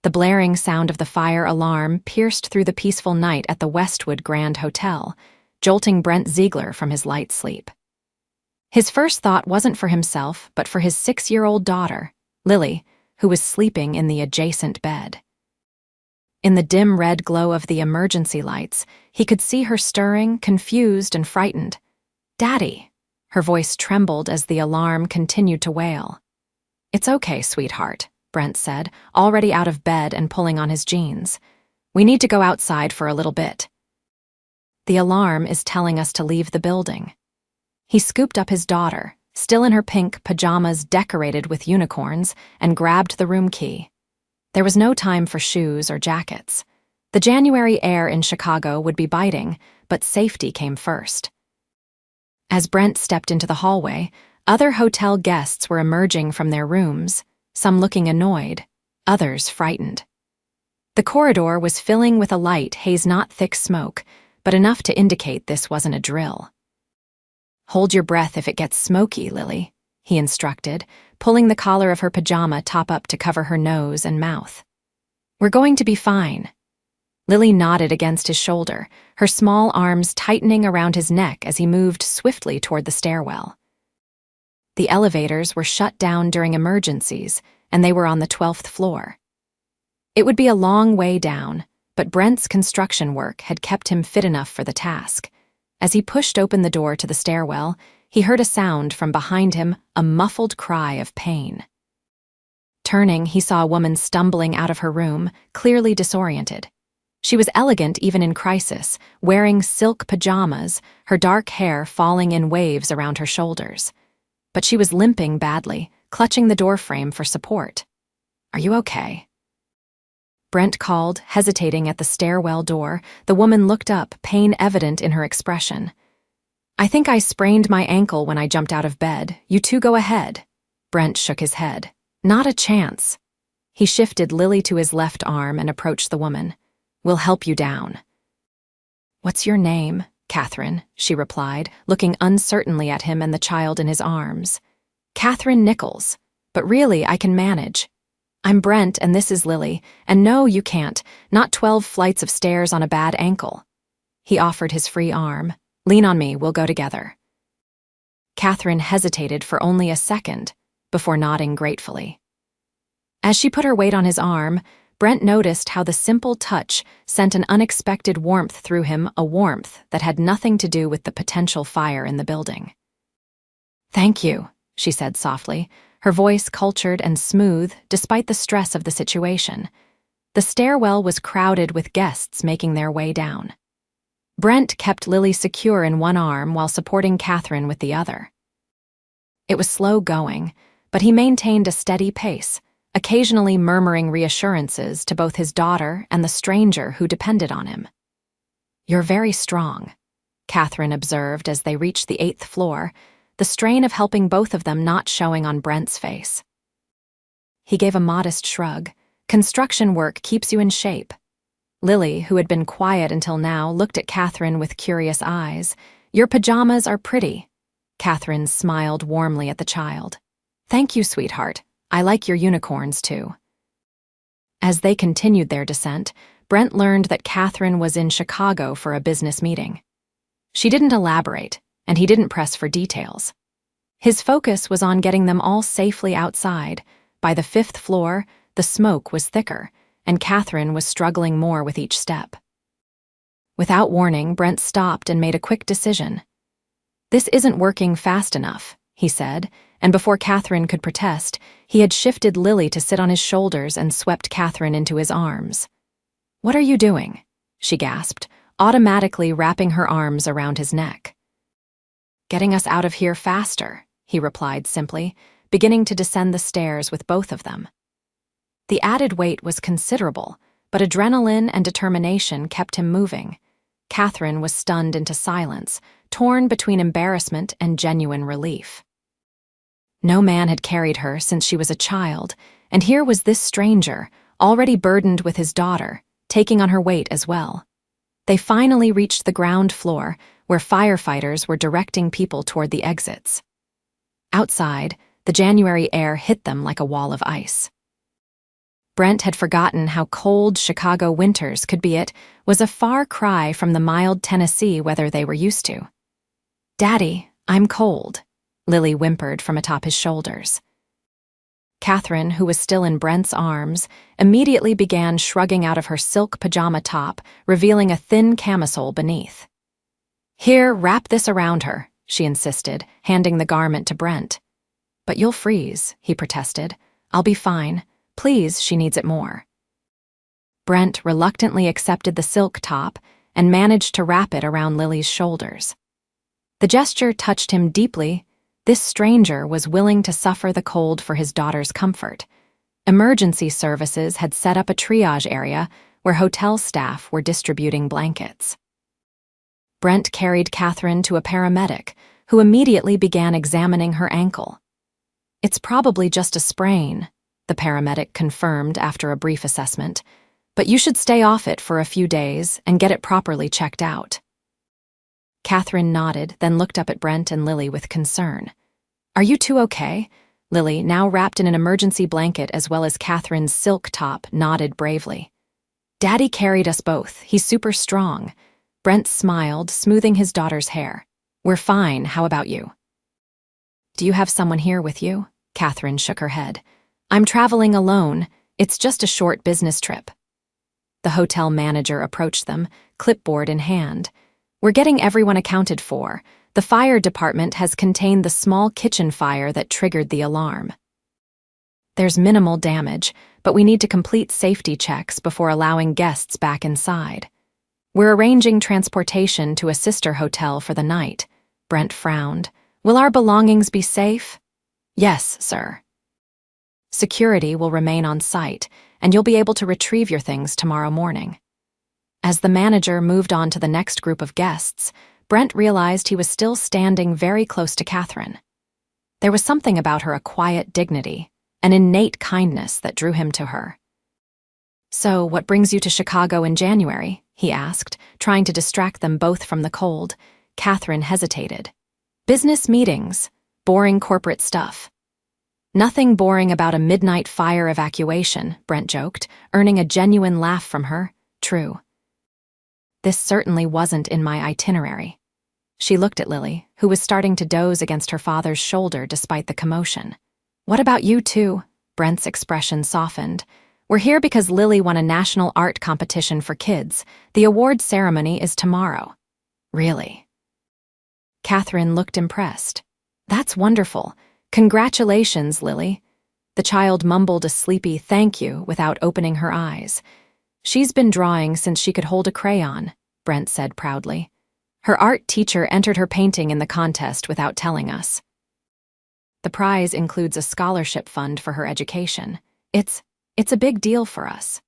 The blaring sound of the fire alarm pierced through the peaceful night at the Westwood Grand Hotel, jolting Brent Ziegler from his light sleep. His first thought wasn't for himself, but for his 6-year-old daughter, Lily, who was sleeping in the adjacent bed. In the dim red glow of the emergency lights, he could see her stirring, confused and frightened. "Daddy!" Her voice trembled as the alarm continued to wail. "It's okay, sweetheart," Brent said, already out of bed and pulling on his jeans. "We need to go outside for a little bit. The alarm is telling us to leave the building." He scooped up his daughter, still in her pink pajamas decorated with unicorns, and grabbed the room key. There was no time for shoes or jackets. The January air in Chicago would be biting, but safety came first. As Brent stepped into the hallway, other hotel guests were emerging from their rooms, some looking annoyed, others frightened. The corridor was filling with a light haze, not thick smoke, but enough to indicate this wasn't a drill. "Hold your breath if it gets smoky, Lily," he instructed, pulling the collar of her pajama top up to cover her nose and mouth. "We're going to be fine." Lily nodded against his shoulder, her small arms tightening around his neck as he moved swiftly toward the stairwell. The elevators were shut down during emergencies, and they were on the 12th floor. It would be a long way down, but Brent's construction work had kept him fit enough for the task. As he pushed open the door to the stairwell, he heard a sound from behind him, a muffled cry of pain. Turning, he saw a woman stumbling out of her room, clearly disoriented. She was elegant even in crisis, wearing silk pajamas, her dark hair falling in waves around her shoulders. But she was limping badly, clutching the doorframe for support. "Are you okay?" Brent called, hesitating at the stairwell door. The woman looked up, pain evident in her expression. "I think I sprained my ankle when I jumped out of bed. You two go ahead." Brent shook his head. "Not a chance." He shifted Lily to his left arm and approached the woman. "We'll help you down." "What's your name?" "Catherine," she replied, looking uncertainly at him and the child in his arms. "Catherine Nichols. But really, I can manage." "I'm Brent, and this is Lily. And no, you can't. Not 12 flights of stairs on a bad ankle." He offered his free arm. "Lean on me, we'll go together." Catherine hesitated for only a second, before nodding gratefully. As she put her weight on his arm, Brent noticed how the simple touch sent an unexpected warmth through him, a warmth that had nothing to do with the potential fire in the building. "Thank you," she said softly, her voice cultured and smooth despite the stress of the situation. The stairwell was crowded with guests making their way down. Brent kept Lily secure in one arm while supporting Catherine with the other. It was slow going, but he maintained a steady pace, occasionally murmuring reassurances to both his daughter and the stranger who depended on him. "You're very strong," Catherine observed as they reached the 8th floor, the strain of helping both of them not showing on Brent's face. He gave a modest shrug. "Construction work keeps you in shape." Lily, who had been quiet until now, looked at Catherine with curious eyes. "Your pajamas are pretty." Catherine smiled warmly at the child. "Thank you, sweetheart. I like your unicorns, too." As they continued their descent, Brent learned that Catherine was in Chicago for a business meeting. She didn't elaborate, and he didn't press for details. His focus was on getting them all safely outside. By the 5th floor, the smoke was thicker, and Catherine was struggling more with each step. Without warning, Brent stopped and made a quick decision. "This isn't working fast enough," he said, and before Catherine could protest, he had shifted Lily to sit on his shoulders and swept Catherine into his arms. "What are you doing?" she gasped, automatically wrapping her arms around his neck. "Getting us out of here faster," he replied simply, beginning to descend the stairs with both of them. The added weight was considerable, but adrenaline and determination kept him moving. Catherine was stunned into silence, torn between embarrassment and genuine relief. No man had carried her since she was a child, and here was this stranger, already burdened with his daughter, taking on her weight as well. They finally reached the ground floor, where firefighters were directing people toward the exits. Outside, the January air hit them like a wall of ice. Brent had forgotten how cold Chicago winters could be. It was a far cry from the mild Tennessee weather they were used to. "Daddy, I'm cold," Lily whimpered from atop his shoulders. Catherine, who was still in Brent's arms, immediately began shrugging out of her silk pajama top, revealing a thin camisole beneath. "Here, wrap this around her," she insisted, handing the garment to Brent. "But you'll freeze," he protested. "I'll be fine. Please, she needs it more." Brent reluctantly accepted the silk top and managed to wrap it around Lily's shoulders. The gesture touched him deeply. This stranger was willing to suffer the cold for his daughter's comfort. Emergency services had set up a triage area where hotel staff were distributing blankets. Brent carried Catherine to a paramedic, who immediately began examining her ankle. "It's probably just a sprain," the paramedic confirmed after a brief assessment, "but you should stay off it for a few days and get it properly checked out." Catherine nodded, then looked up at Brent and Lily with concern. "Are you two okay?" Lily, now wrapped in an emergency blanket as well as Catherine's silk top, nodded bravely. "Daddy carried us both. He's super strong." Brent smiled, smoothing his daughter's hair. "We're fine. How about you?" "Do you have someone here with you?" Catherine shook her head. "I'm traveling alone. It's just a short business trip." The hotel manager approached them, clipboard in hand. "We're getting everyone accounted for. The fire department has contained the small kitchen fire that triggered the alarm. There's minimal damage, but we need to complete safety checks before allowing guests back inside. We're arranging transportation to a sister hotel for the night." Brent frowned. "Will our belongings be safe?" "Yes, sir. Security will remain on site, and you'll be able to retrieve your things tomorrow morning." As the manager moved on to the next group of guests, Brent realized he was still standing very close to Catherine. There was something about her, a quiet dignity, an innate kindness that drew him to her. "So, what brings you to Chicago in January?" he asked, trying to distract them both from the cold. Catherine hesitated. "Business meetings, boring corporate stuff." "Nothing boring about a midnight fire evacuation," Brent joked, earning a genuine laugh from her. "True. This certainly wasn't in my itinerary." She looked at Lily, who was starting to doze against her father's shoulder despite the commotion. "What about you two?" Brent's expression softened. "We're here because Lily won a national art competition for kids. The award ceremony is tomorrow." "Really?" Catherine looked impressed. "That's wonderful. Congratulations, Lily." The child mumbled a sleepy thank you without opening her eyes. "She's been drawing since she could hold a crayon," Brent said proudly. "Her art teacher entered her painting in the contest without telling us. The prize includes a scholarship fund for her education. It's a big deal for us."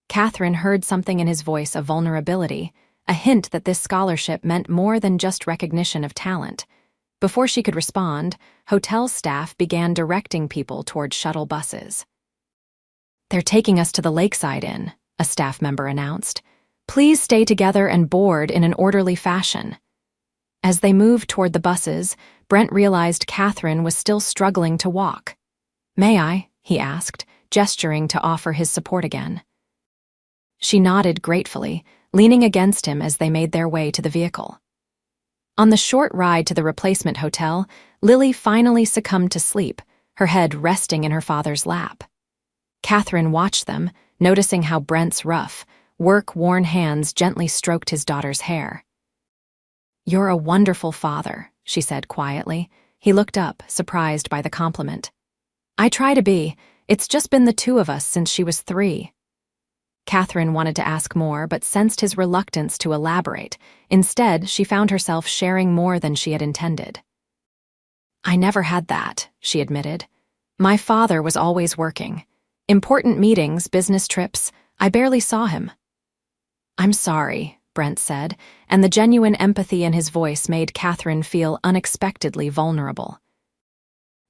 Catherine heard something in his voice of vulnerability, a hint that this scholarship meant more than just recognition of talent. Before she could respond, hotel staff began directing people toward shuttle buses. "They're taking us to the Lakeside Inn," a staff member announced. "Please stay together and board in an orderly fashion." As they moved toward the buses, Brent realized Catherine was still struggling to walk. "May I?" he asked, gesturing to offer his support again. She nodded gratefully, leaning against him as they made their way to the vehicle. On the short ride to the replacement hotel, Lily finally succumbed to sleep, her head resting in her father's lap. Catherine watched them, noticing how Brent's rough, work-worn hands gently stroked his daughter's hair. "You're a wonderful father," she said quietly. He looked up, surprised by the compliment. "I try to be. It's just been the two of us since she was 3. Catherine wanted to ask more, but sensed his reluctance to elaborate. Instead, she found herself sharing more than she had intended. "I never had that," she admitted. "My father was always working. Important meetings, business trips, I barely saw him." "I'm sorry," Brent said, and the genuine empathy in his voice made Catherine feel unexpectedly vulnerable.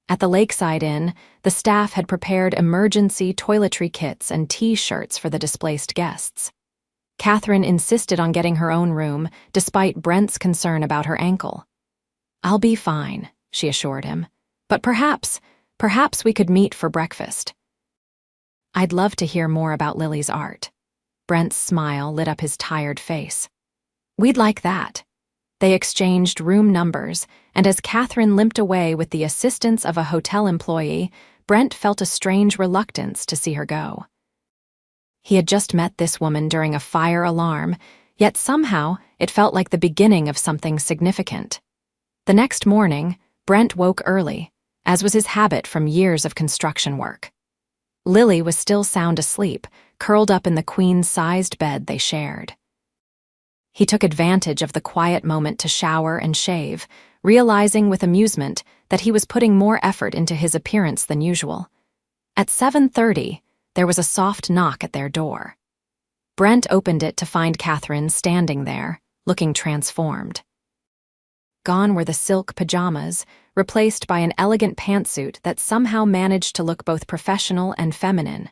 At the Lakeside Inn, the staff had prepared emergency toiletry kits and T-shirts for the displaced guests. Catherine insisted on getting her own room, despite Brent's concern about her ankle. "I'll be fine," she assured him. "But perhaps we could meet for breakfast." I'd love to hear more about Lily's art. Brent's smile lit up his tired face. We'd like that. They exchanged room numbers, and as Catherine limped away with the assistance of a hotel employee, Brent felt a strange reluctance to see her go. He had just met this woman during a fire alarm, yet somehow it felt like the beginning of something significant. The next morning, Brent woke early, as was his habit from years of construction work. Lily was still sound asleep, curled up in the queen-sized bed they shared. He took advantage of the quiet moment to shower and shave, realizing with amusement that he was putting more effort into his appearance than usual. At 7:30, there was a soft knock at their door. Brent opened it to find Catherine standing there, looking transformed. Gone were the silk pajamas, replaced by an elegant pantsuit that somehow managed to look both professional and feminine.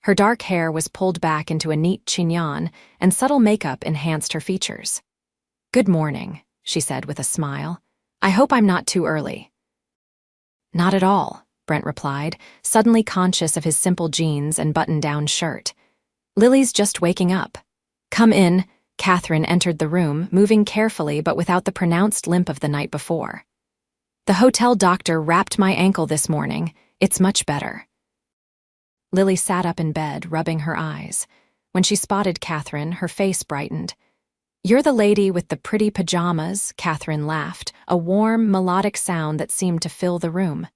Her dark hair was pulled back into a neat chignon, and subtle makeup enhanced her features. "Good morning," she said with a smile. "I hope I'm not too early." "Not at all," Brent replied, suddenly conscious of his simple jeans and button-down shirt. "Lily's just waking up." "Come in." Catherine entered the room, moving carefully but without the pronounced limp of the night before. "The hotel doctor wrapped my ankle this morning. It's much better." Lily sat up in bed, rubbing her eyes. When she spotted Catherine, her face brightened. "You're the lady with the pretty pajamas," Catherine laughed, a warm, melodic sound that seemed to fill the room.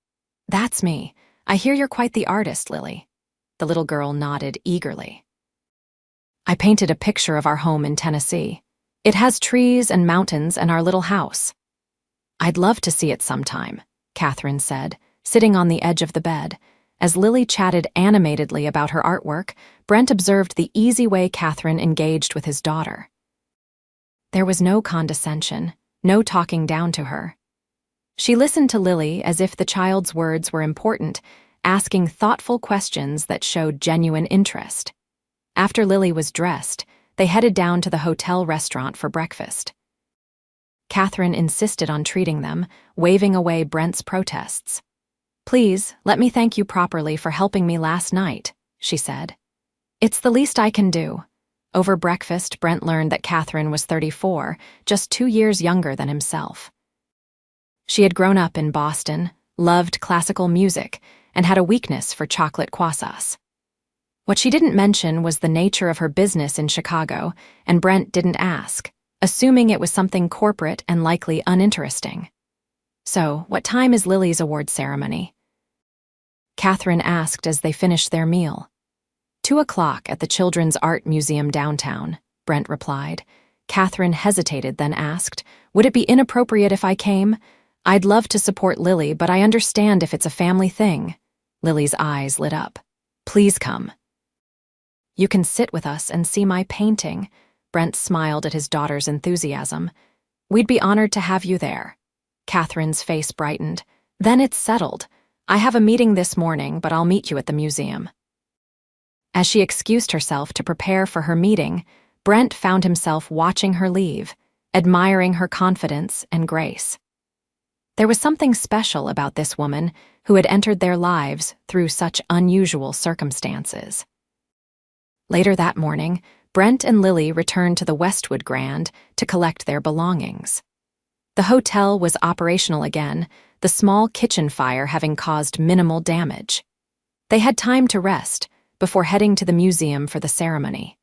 "That's me. I hear you're quite the artist, Lily." The little girl nodded eagerly. "I painted a picture of our home in Tennessee. It has trees and mountains and our little house." "I'd love to see it sometime," Catherine said, sitting on the edge of the bed. As Lily chatted animatedly about her artwork, Brent observed the easy way Catherine engaged with his daughter. There was no condescension, no talking down to her. She listened to Lily as if the child's words were important, asking thoughtful questions that showed genuine interest. After Lily was dressed, they headed down to the hotel restaurant for breakfast. Catherine insisted on treating them, waving away Brent's protests. "Please, let me thank you properly for helping me last night," she said. "It's the least I can do." Over breakfast, Brent learned that Catherine was 34, just 2 years younger than himself. She had grown up in Boston, loved classical music, and had a weakness for chocolate croissants. What she didn't mention was the nature of her business in Chicago, and Brent didn't ask, assuming it was something corporate and likely uninteresting. "So, what time is Lily's award ceremony?" Catherine asked as they finished their meal. 2 o'clock at the Children's Art Museum downtown, Brent replied. Catherine hesitated, then asked, "Would it be inappropriate if I came? I'd love to support Lily, but I understand if it's a family thing." Lily's eyes lit up. "Please come." "You can sit with us and see my painting." Brent smiled at his daughter's enthusiasm. "We'd be honored to have you there." Catherine's face brightened. "Then it's settled. I have a meeting this morning, but I'll meet you at the museum." As she excused herself to prepare for her meeting, Brent found himself watching her leave, admiring her confidence and grace. There was something special about this woman who had entered their lives through such unusual circumstances. Later that morning, Brent and Lily returned to the Westwood Grand to collect their belongings. The hotel was operational again, the small kitchen fire having caused minimal damage. They had time to rest before heading to the museum for the ceremony.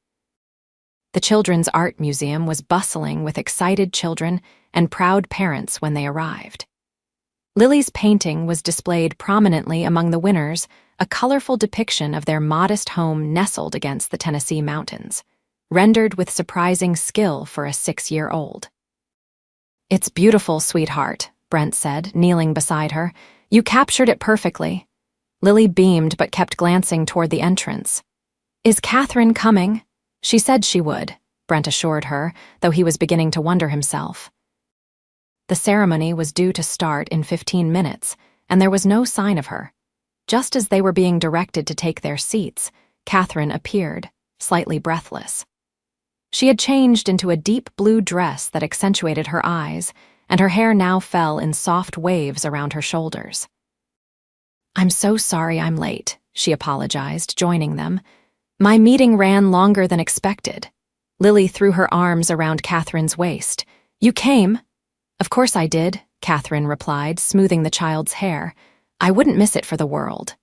The Children's Art Museum was bustling with excited children and proud parents when they arrived. Lily's painting was displayed prominently among the winners, a colorful depiction of their modest home nestled against the Tennessee mountains, rendered with surprising skill for a 6-year-old. "It's beautiful, sweetheart," Brent said, kneeling beside her. "You captured it perfectly." Lily beamed but kept glancing toward the entrance. "Is Catherine coming?" "She said she would," Brent assured her, though he was beginning to wonder himself. The ceremony was due to start in 15 minutes, and there was no sign of her. Just as they were being directed to take their seats, Catherine appeared, slightly breathless. She had changed into a deep blue dress that accentuated her eyes, and her hair now fell in soft waves around her shoulders. "I'm so sorry I'm late," she apologized, joining them. My meeting ran longer than expected. Lily threw her arms around Catherine's waist. You came? Of course I did, Catherine replied, smoothing the child's hair. I wouldn't miss it for the world.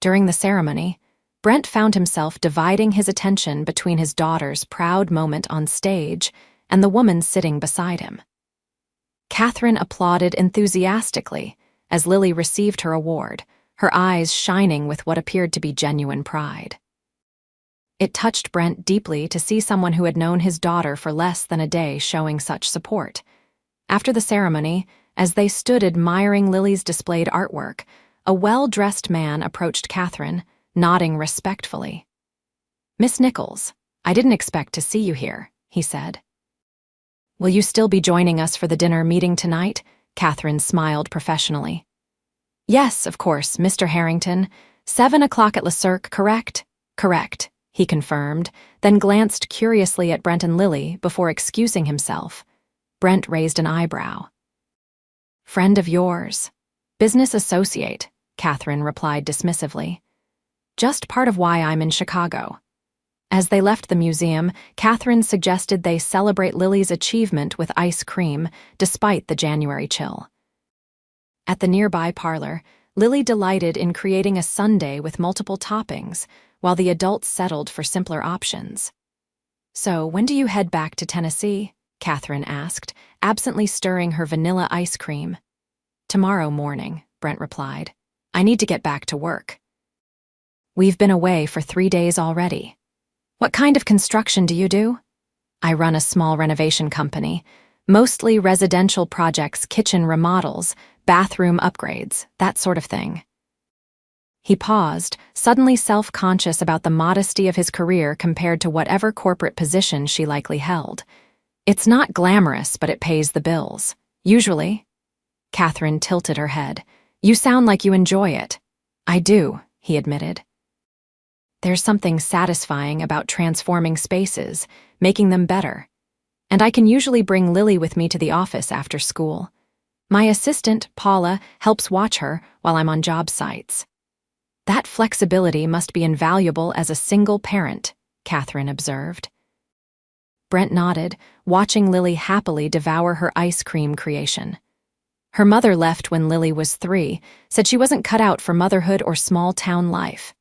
During the ceremony, Brent found himself dividing his attention between his daughter's proud moment on stage and the woman sitting beside him. Catherine applauded enthusiastically as Lily received her award, her eyes shining with what appeared to be genuine pride. It touched Brent deeply to see someone who had known his daughter for less than a day showing such support. After the ceremony, as they stood admiring Lily's displayed artwork, a well-dressed man approached Catherine, nodding respectfully. Miss Nichols, I didn't expect to see you here, he said. Will you still be joining us for the dinner meeting tonight? Catherine smiled professionally. Yes, of course, Mr. Harrington. 7 o'clock at Le Cirque, correct? Correct, he confirmed, then glanced curiously at Brent and Lily before excusing himself. Brent raised an eyebrow. Friend of yours. Business associate, Catherine replied dismissively. Just part of why I'm in Chicago. As they left the museum, Catherine suggested they celebrate Lily's achievement with ice cream, despite the January chill. At the nearby parlor, Lily delighted in creating a sundae with multiple toppings, while the adults settled for simpler options. So, when do you head back to Tennessee? Catherine asked, absently stirring her vanilla ice cream. Tomorrow morning, Brent replied. I need to get back to work. We've been away for 3 days already. What kind of construction do you do? I run a small renovation company, mostly residential projects, kitchen remodels, bathroom upgrades, that sort of thing. He paused, suddenly self-conscious about the modesty of his career compared to whatever corporate position she likely held. It's not glamorous, but it pays the bills. Usually. Catherine tilted her head. You sound like you enjoy it. I do, he admitted. There's something satisfying about transforming spaces, making them better. And I can usually bring Lily with me to the office after school. My assistant, Paula, helps watch her while I'm on job sites. That flexibility must be invaluable as a single parent, Catherine observed. Brent nodded, watching Lily happily devour her ice cream creation. Her mother left when Lily was 3, said she wasn't cut out for motherhood or small-town life.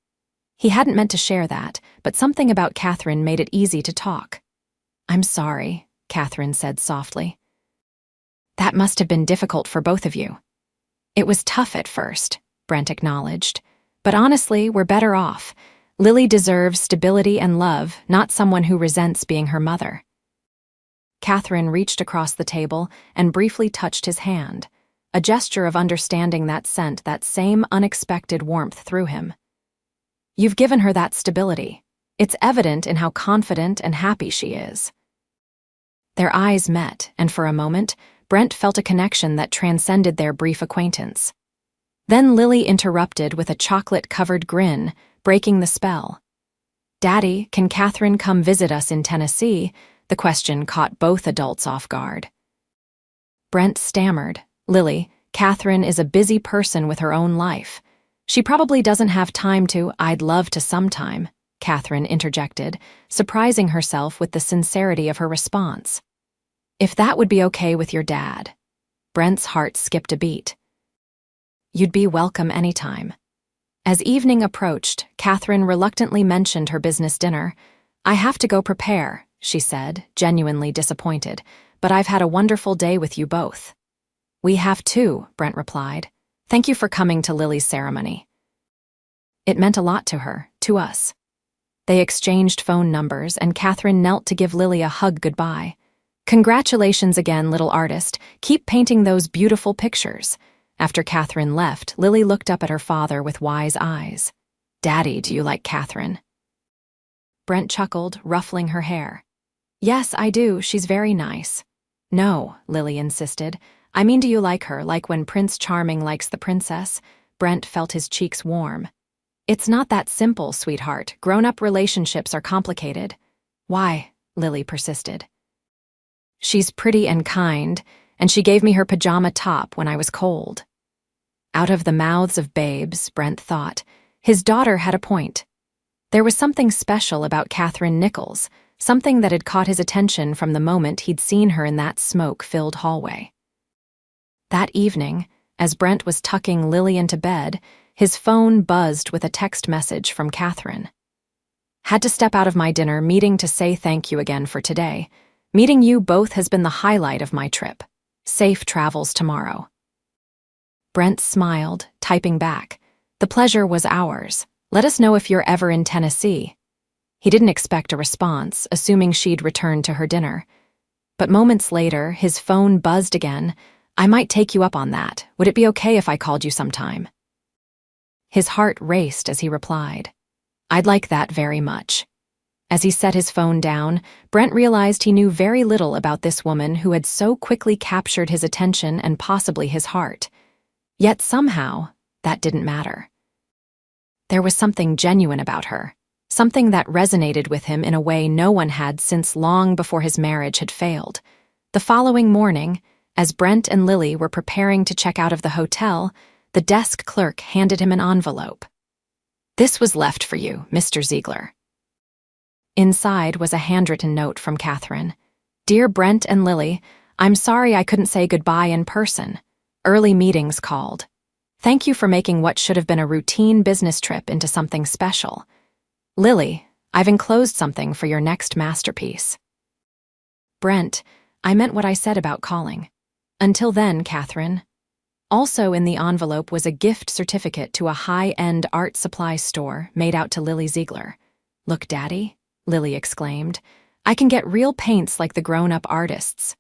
He hadn't meant to share that, but something about Catherine made it easy to talk. I'm sorry, Catherine said softly. That must have been difficult for both of you. It was tough at first, Brent acknowledged. But honestly, we're better off. Lily deserves stability and love, not someone who resents being her mother. Catherine reached across the table and briefly touched his hand, a gesture of understanding that sent that same unexpected warmth through him. You've given her that stability. It's evident in how confident and happy she is. Their eyes met, and for a moment, Brent felt a connection that transcended their brief acquaintance. Then Lily interrupted with a chocolate-covered grin, breaking the spell. Daddy, can Catherine come visit us in Tennessee? The question caught both adults off guard. Brent stammered. Lily, Catherine is a busy person with her own life. She probably doesn't have time to. I'd love to sometime, Catherine interjected, surprising herself with the sincerity of her response. If that would be okay with your dad. Brent's heart skipped a beat. You'd be welcome anytime. As evening approached, Catherine reluctantly mentioned her business dinner. I have to go prepare, she said, genuinely disappointed, but I've had a wonderful day with you both. We have too, Brent replied. Thank you for coming to Lily's ceremony. It meant a lot to her, to us. They exchanged phone numbers, and Catherine knelt to give Lily a hug goodbye. Congratulations again, little artist. Keep painting those beautiful pictures. After Catherine left, Lily looked up at her father with wise eyes. Daddy, do you like Catherine? Brent chuckled, ruffling her hair. Yes, I do. She's very nice. No, Lily insisted. I mean, do you like her, like when Prince Charming likes the princess? Brent felt his cheeks warm. It's not that simple, sweetheart. Grown-up relationships are complicated. Why? Lily persisted. She's pretty and kind, and she gave me her pajama top when I was cold. Out of the mouths of babes, Brent thought, His daughter had a point. There was something special about Catherine Nichols, something that had caught his attention from the moment he'd seen her in that smoke-filled hallway. That evening, as Brent was tucking Lily into bed, his phone buzzed with a text message from Catherine. Had to step out of my dinner meeting to say thank you again for today. Meeting you both has been the highlight of my trip. Safe travels tomorrow. Brent smiled, typing back. The pleasure was ours. Let us know if you're ever in Tennessee. He didn't expect a response, assuming she'd returned to her dinner. But moments later, his phone buzzed again. I might take you up on that. Would it be okay if I called you sometime? His heart raced as he replied. I'd like that very much. As he set his phone down, Brent realized he knew very little about this woman who had so quickly captured his attention and possibly his heart. Yet somehow, that didn't matter. There was something genuine about her, something that resonated with him in a way no one had since long before his marriage had failed. The following morning, as Brent and Lily were preparing to check out of the hotel, the desk clerk handed him an envelope. This was left for you, Mr. Ziegler. Inside was a handwritten note from Catherine. Dear Brent and Lily, I'm sorry I couldn't say goodbye in person. Early meetings called. Thank you for making what should have been a routine business trip into something special. Lily, I've enclosed something for your next masterpiece. Brent, I meant what I said about calling. Until then, Catherine. Also in the envelope was a gift certificate to a high-end art supply store made out to Lily Ziegler. Look, Daddy, Lily exclaimed. I can get real paints like the grown-up artists.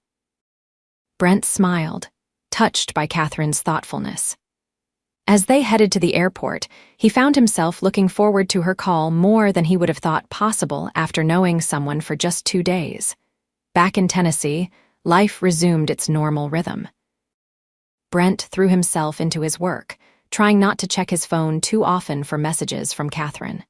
Brent smiled, touched by Catherine's thoughtfulness. As they headed to the airport, he found himself looking forward to her call more than he would have thought possible after knowing someone for just 2 days. Back in Tennessee, life resumed its normal rhythm. Brent threw himself into his work, trying not to check his phone too often for messages from Catherine.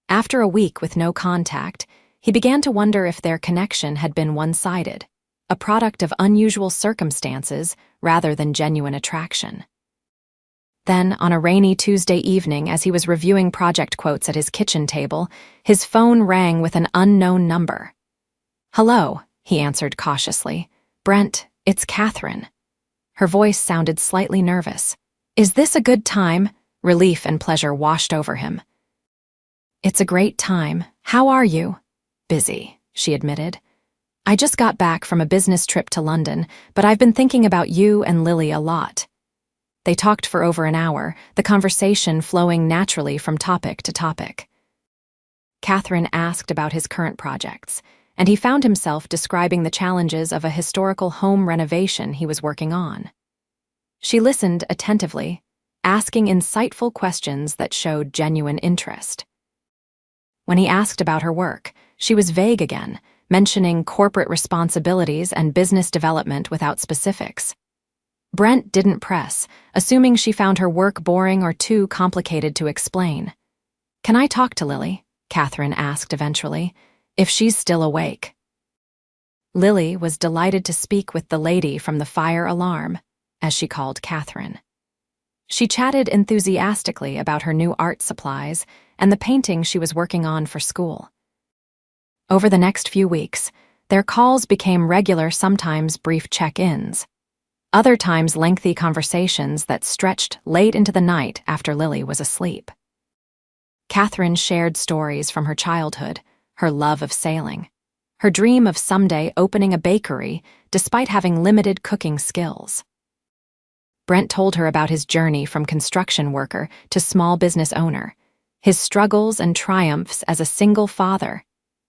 After a week with no contact, he began to wonder if their connection had been one-sided, a product of unusual circumstances rather than genuine attraction. Then, on a rainy Tuesday evening as he was reviewing project quotes at his kitchen table, his phone rang with an unknown number. Hello, he answered cautiously. Brent, it's Catherine. Her voice sounded slightly nervous. Is this a good time? Relief and pleasure washed over him. It's a great time. How are you? Busy, she admitted. I just got back from a business trip to London, but I've been thinking about you and Lily a lot. They talked for over an hour, the conversation flowing naturally from topic to topic. Catherine asked about his current projects, and he found himself describing the challenges of a historical home renovation he was working on. She listened attentively, asking insightful questions that showed genuine interest. When he asked about her work, she was vague again, mentioning corporate responsibilities and business development without specifics. Brent didn't press, assuming she found her work boring or too complicated to explain. Can I talk to Lily? Catherine asked eventually, if she's still awake. Lily was delighted to speak with the lady from the fire alarm, as she called Catherine. She chatted enthusiastically about her new art supplies and the painting she was working on for school. Over the next few weeks, their calls became regular, sometimes brief check-ins. Other times lengthy conversations that stretched late into the night after Lily was asleep. Catherine shared stories from her childhood, her love of sailing, her dream of someday opening a bakery despite having limited cooking skills. Brent told her about his journey from construction worker to small business owner, his struggles and triumphs as a single father,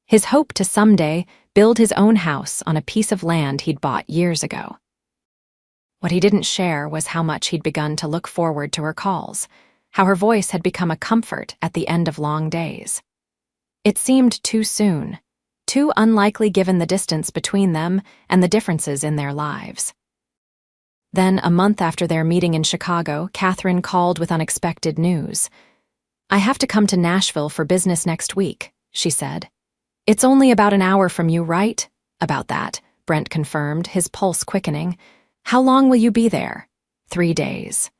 his hope to someday build his own house on a piece of land he'd bought years ago. What he didn't share was how much he'd begun to look forward to her calls, how her voice had become a comfort at the end of long days. It seemed too soon, too unlikely given the distance between them and the differences in their lives. Then, a month after their meeting in Chicago, Catherine called with unexpected news. I have to come to Nashville for business next week, she said. It's only about an hour from you, right? About that, Brent confirmed, his pulse quickening. How long will you be there? 3 days.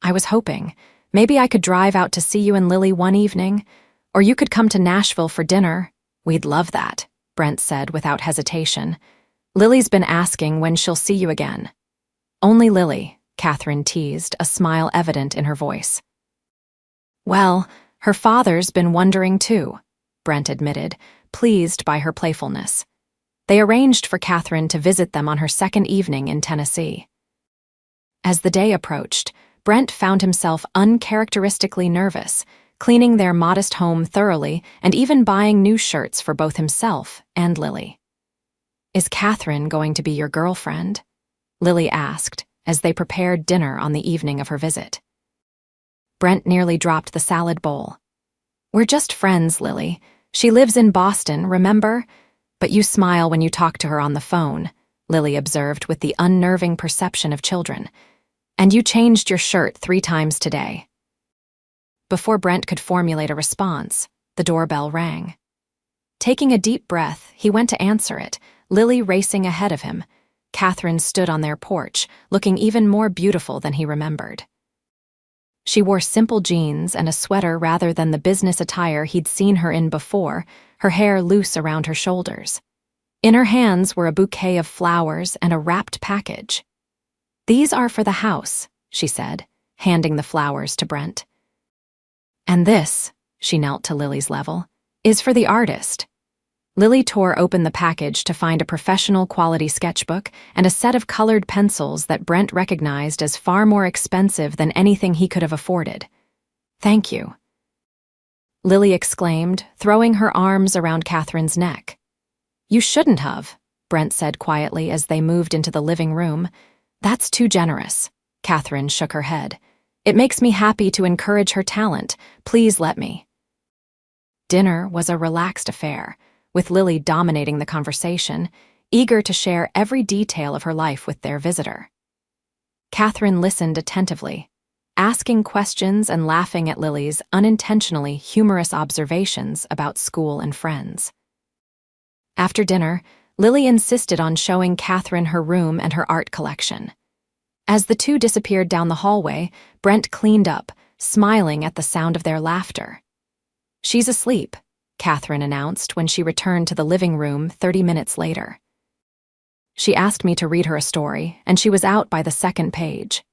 I was hoping, Maybe I could drive out to see you and Lily one evening, or you could come to Nashville for dinner. We'd love that, Brent said without hesitation. Lily's been asking when she'll see you again. Only Lily, Catherine teased, a smile evident in her voice. Well, her father's been wondering too, Brent admitted, pleased by her playfulness. They arranged for Catherine to visit them on her second evening in Tennessee. As the day approached, Brent found himself uncharacteristically nervous, cleaning their modest home thoroughly and even buying new shirts for both himself and Lily. Is Catherine going to be your girlfriend? Lily asked as they prepared dinner on the evening of her visit. Brent nearly dropped the salad bowl. We're just friends, Lily. She lives in Boston, remember? But you smile when you talk to her on the phone, Lily observed with the unnerving perception of children. And you changed your shirt 3 times today. Before Brent could formulate a response, the doorbell rang. Taking a deep breath, he went to answer it, Lily racing ahead of him. Catherine stood on their porch, looking even more beautiful than he remembered. She wore simple jeans and a sweater rather than the business attire he'd seen her in before, her hair loose around her shoulders. In her hands were a bouquet of flowers and a wrapped package. These are for the house, she said, handing the flowers to Brent. And this, she knelt to Lily's level, is for the artist. Lily tore open the package to find a professional quality sketchbook and a set of colored pencils that Brent recognized as far more expensive than anything he could have afforded. Thank you, Lily exclaimed, throwing her arms around Catherine's neck. You shouldn't have, Brent said quietly as they moved into the living room. That's too generous. Catherine shook her head. It makes me happy to encourage her talent. Please let me. Dinner was a relaxed affair, with Lily dominating the conversation, eager to share every detail of her life with their visitor. Catherine listened attentively, asking questions and laughing at Lily's unintentionally humorous observations about school and friends. After dinner, Lily insisted on showing Catherine her room and her art collection. As the two disappeared down the hallway, Brent cleaned up, smiling at the sound of their laughter. She's asleep, Catherine announced when she returned to the living room 30 minutes later. She asked me to read her a story, and she was out by the second page.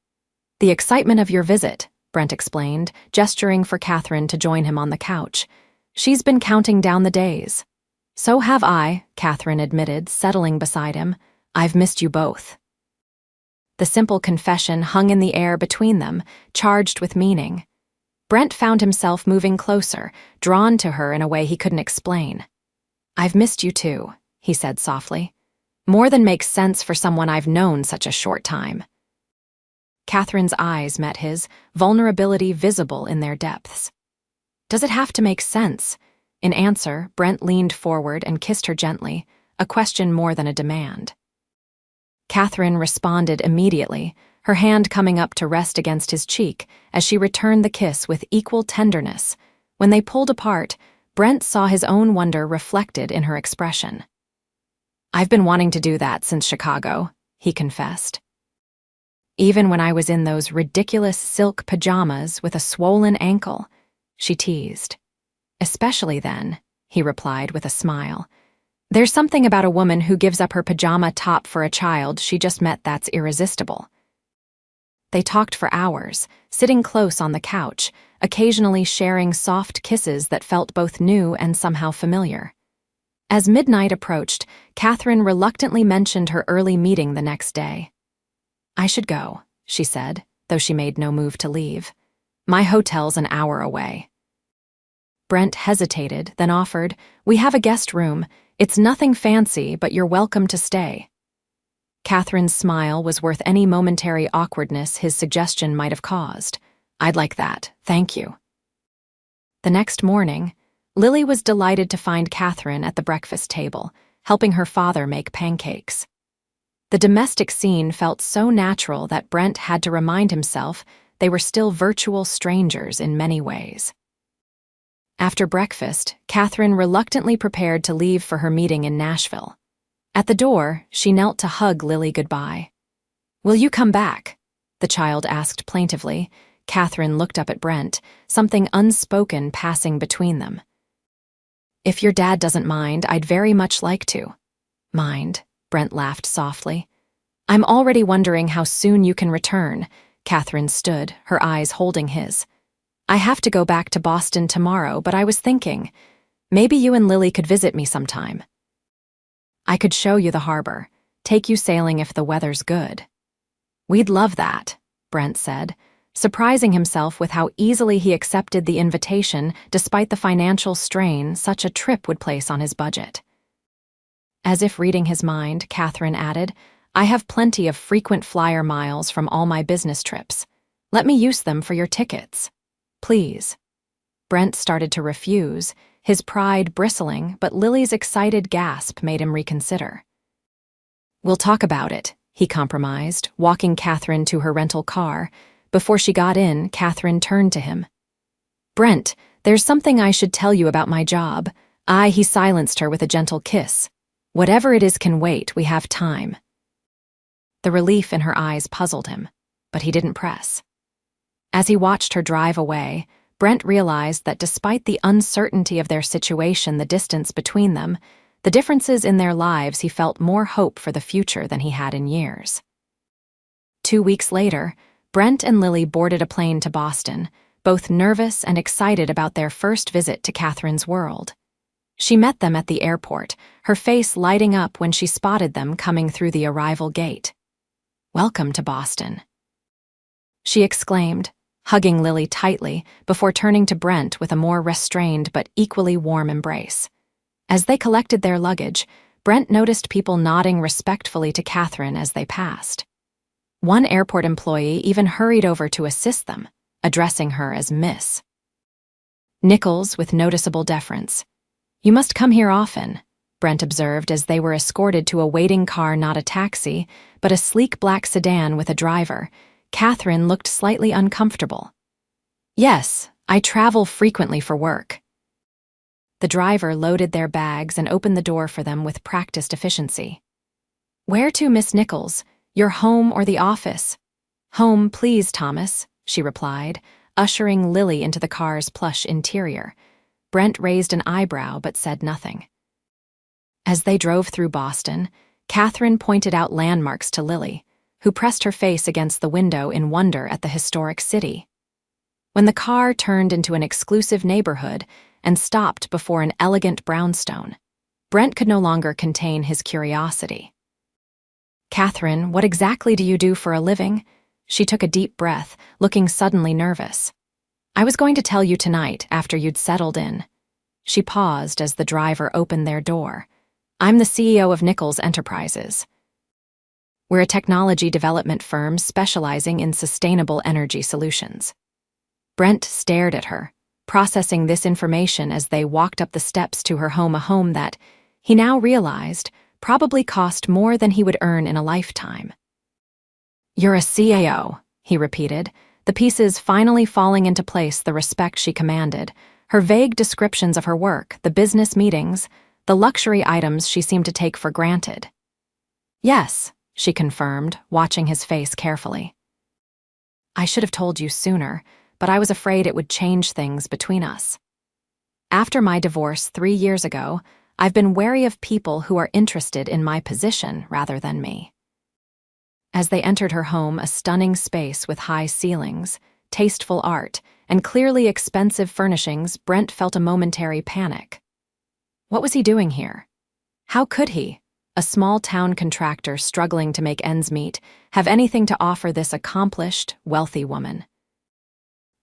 The excitement of your visit, Brent explained, gesturing for Catherine to join him on the couch. She's been counting down the days. So have I, Catherine admitted, settling beside him. I've missed you both. The simple confession hung in the air between them, charged with meaning. Brent found himself moving closer, drawn to her in a way he couldn't explain. I've missed you too, he said softly. More than makes sense for someone I've known such a short time. Catherine's eyes met his, vulnerability visible in their depths. Does it have to make sense? In answer, Brent leaned forward and kissed her gently, a question more than a demand. Catherine responded immediately, her hand coming up to rest against his cheek as she returned the kiss with equal tenderness. When they pulled apart, Brent saw his own wonder reflected in her expression. I've been wanting to do that since Chicago, he confessed. Even when I was in those ridiculous silk pajamas with a swollen ankle, she teased. Especially then, he replied with a smile. There's something about a woman who gives up her pajama top for a child she just met that's irresistible. They talked for hours, sitting close on the couch, occasionally sharing soft kisses that felt both new and somehow familiar. As midnight approached, Catherine reluctantly mentioned her early meeting the next day. I should go, she said, though she made no move to leave. My hotel's an hour away. Brent hesitated, then offered, We have a guest room. It's nothing fancy, but you're welcome to stay. Catherine's smile was worth any momentary awkwardness his suggestion might have caused. I'd like that, thank you. The next morning, Lily was delighted to find Catherine at the breakfast table, helping her father make pancakes. The domestic scene felt so natural that Brent had to remind himself they were still virtual strangers in many ways. After breakfast, Catherine reluctantly prepared to leave for her meeting in Nashville. At the door, she knelt to hug Lily goodbye. Will you come back? The child asked plaintively, Catherine looked up at Brent, something unspoken passing between them. "If your dad doesn't mind, I'd very much like to." "Mind?" Brent laughed softly. "I'm already wondering how soon you can return." Catherine stood, her eyes holding his. "I have to go back to Boston tomorrow, but I was thinking, maybe you and Lily could visit me sometime. I could show you the harbor, take you sailing if the weather's good." "We'd love that," Brent said, surprising himself with how easily he accepted the invitation despite the financial strain such a trip would place on his budget. As if reading his mind, Catherine added, "I have plenty of frequent flyer miles from all my business trips. Let me use them for your tickets. Please." Brent started to refuse, his pride bristling, but Lily's excited gasp made him reconsider. "We'll talk about it," he compromised, walking Catherine to her rental car. Before she got in, Catherine turned to him. "Brent, there's something I should tell you about my job." He silenced her with a gentle kiss. "Whatever it is can wait, we have time." The relief in her eyes puzzled him, but he didn't press. As he watched her drive away, Brent realized that despite the uncertainty of their situation, the distance between them, the differences in their lives, he felt more hope for the future than he had in years. 2 weeks later, Brent and Lily boarded a plane to Boston, both nervous and excited about their first visit to Catherine's world. She met them at the airport, her face lighting up when she spotted them coming through the arrival gate. "Welcome to Boston," she exclaimed, hugging Lily tightly before turning to Brent with a more restrained but equally warm embrace. As they collected their luggage, Brent noticed people nodding respectfully to Catherine as they passed. One airport employee even hurried over to assist them, addressing her as Miss Nichols with noticeable deference. "You must come here often," Brent observed as they were escorted to a waiting car, not a taxi, but a sleek black sedan with a driver. Catherine looked slightly uncomfortable. "Yes, I travel frequently for work." The driver loaded their bags and opened the door for them with practiced efficiency. "Where to, Miss Nichols? Your home or the office?" "Home, please, Thomas," she replied, ushering Lily into the car's plush interior. Brent raised an eyebrow but said nothing. As they drove through Boston, Catherine pointed out landmarks to Lily, who pressed her face against the window in wonder at the historic city. When the car turned into an exclusive neighborhood and stopped before an elegant brownstone, Brent could no longer contain his curiosity. "Catherine, what exactly do you do for a living?" She took a deep breath, looking suddenly nervous. "I was going to tell you tonight, after you'd settled in." She paused as the driver opened their door. "I'm the CEO of Nichols Enterprises. We're a technology development firm specializing in sustainable energy solutions." Brent stared at her, processing this information as they walked up the steps to her home, a home that, he now realized, probably cost more than he would earn in a lifetime. "You're a CAO," he repeated, the pieces finally falling into place, the respect she commanded, her vague descriptions of her work, the business meetings, the luxury items she seemed to take for granted. "Yes," she confirmed, watching his face carefully. "I should have told you sooner, but I was afraid it would change things between us. After my divorce 3 years ago, I've been wary of people who are interested in my position rather than me." As they entered her home, a stunning space with high ceilings, tasteful art, and clearly expensive furnishings, Brent felt a momentary panic. What was he doing here? How could he, a small-town contractor struggling to make ends meet, have anything to offer this accomplished, wealthy woman?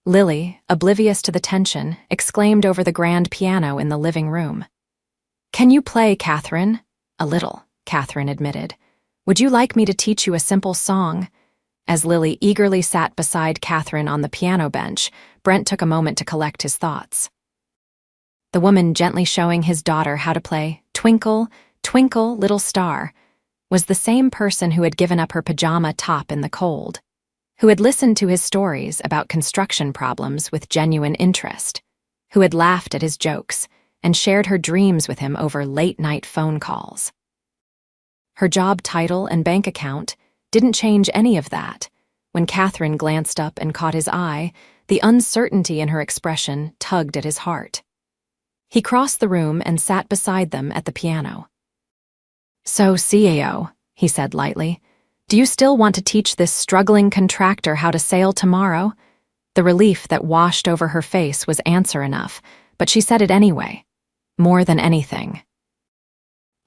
Lily, oblivious to the tension, exclaimed over the grand piano in the living room. "Can you play, Catherine?" "A little," Catherine admitted. "Would you like me to teach you a simple song?" As Lily eagerly sat beside Catherine on the piano bench, Brent took a moment to collect his thoughts. The woman gently showing his daughter how to play "Twinkle, Twinkle, Little Star" was the same person who had given up her pajama top in the cold, who had listened to his stories about construction problems with genuine interest, who had laughed at his jokes and shared her dreams with him over late-night phone calls. Her job title and bank account didn't change any of that, When Catherine glanced up and caught his eye, the uncertainty in her expression tugged at his heart. He crossed the room and sat beside them at the piano. "So, CAO," he said lightly, "do you still want to teach this struggling contractor how to sail tomorrow?" The relief that washed over her face was answer enough, but she said it anyway. More than anything.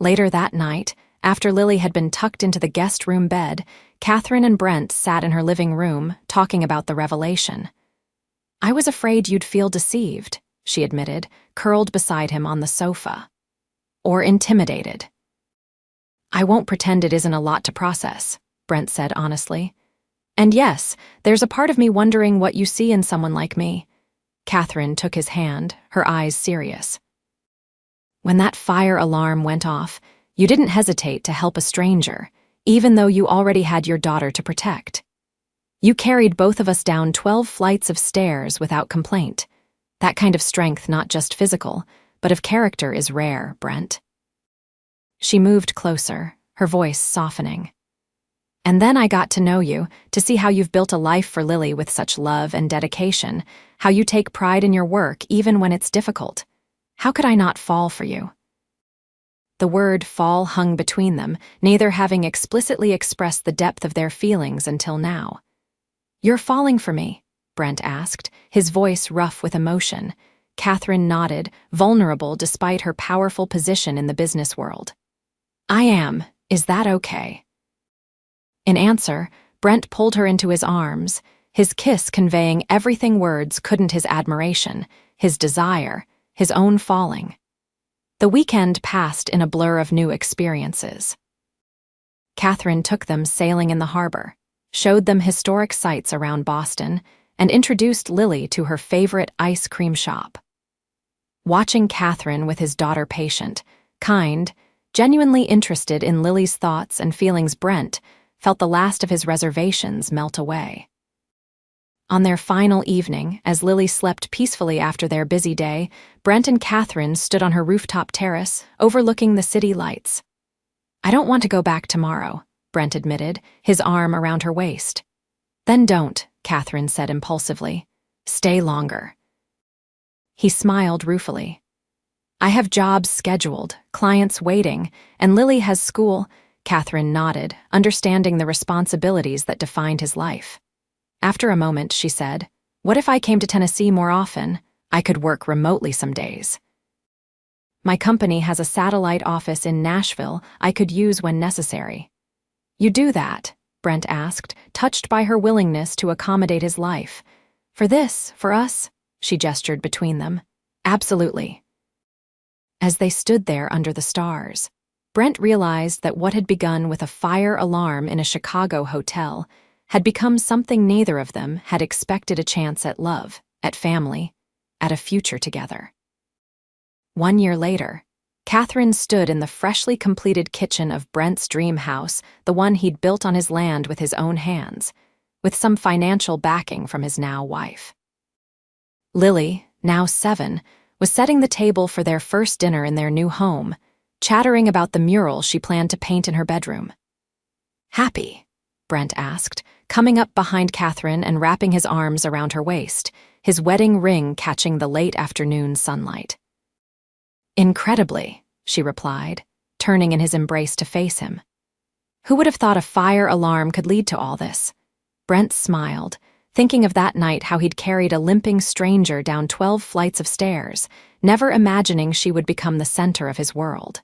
Later that night, after Lily had been tucked into the guest room bed, Catherine and Brent sat in her living room, talking about the revelation. "I was afraid you'd feel deceived," she admitted, curled beside him on the sofa. "Or intimidated." "I won't pretend it isn't a lot to process," Brent said honestly. "And yes, there's a part of me wondering what you see in someone like me." Catherine took his hand, her eyes serious. "When that fire alarm went off, you didn't hesitate to help a stranger, even though you already had your daughter to protect. You carried both of us down 12 flights of stairs without complaint. That kind of strength, not just physical, but of character, is rare, Brent." She moved closer, her voice softening. "And then I got to know you, to see how you've built a life for Lily with such love and dedication, how you take pride in your work even when it's difficult. How could I not fall for you?" The word fall hung between them, neither having explicitly expressed the depth of their feelings until now. "You're falling for me?" Brent asked, his voice rough with emotion. Catherine nodded, vulnerable despite her powerful position in the business world. "I am. Is that okay?" In answer, Brent pulled her into his arms, his kiss conveying everything words couldn't: his admiration, his desire, his own falling. The weekend passed in a blur of new experiences. Catherine took them sailing in the harbor, showed them historic sights around Boston, and introduced Lily to her favorite ice cream shop. Watching Catherine with his daughter patient, kind, genuinely interested in Lily's thoughts and feelings, Brent felt the last of his reservations melt away. On their final evening, as Lily slept peacefully after their busy day, Brent and Catherine stood on her rooftop terrace, overlooking the city lights. "I don't want to go back tomorrow," Brent admitted, his arm around her waist. "Then don't," Catherine said impulsively. "Stay longer." He smiled ruefully. "I have jobs scheduled, clients waiting, and Lily has school." Catherine nodded, understanding the responsibilities that defined his life. After a moment, she said, "What if I came to Tennessee more often? I could work remotely some days. My company has a satellite office in Nashville I could use when necessary." "You do that?" Brent asked, touched by her willingness to accommodate his life. For us?" She gestured between them. "Absolutely." As they stood there under the stars, Brent realized that what had begun with a fire alarm in a Chicago hotel had become something neither of them had expected: a chance at love, at family, at a future together. 1 year later, Catherine stood in the freshly completed kitchen of Brent's dream house, the one he'd built on his land with his own hands, with some financial backing from his now wife. Lily, now 7, was setting the table for their first dinner in their new home, chattering about the mural she planned to paint in her bedroom. "Happy?" Brent asked, coming up behind Catherine and wrapping his arms around her waist, his wedding ring catching the late afternoon sunlight. "Incredibly," she replied, turning in his embrace to face him. "Who would have thought a fire alarm could lead to all this?" Brent smiled, thinking of that night, how he'd carried a limping stranger down 12 flights of stairs, never imagining she would become the center of his world.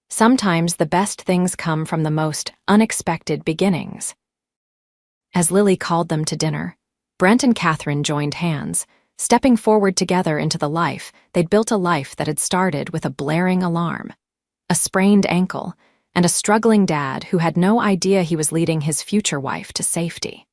Sometimes the best things come from the most unexpected beginnings. As Lily called them to dinner, Brent and Catherine joined hands, stepping forward together into the life they'd built: a life that had started with a blaring alarm, a sprained ankle, and a struggling dad who had no idea he was leading his future wife to safety.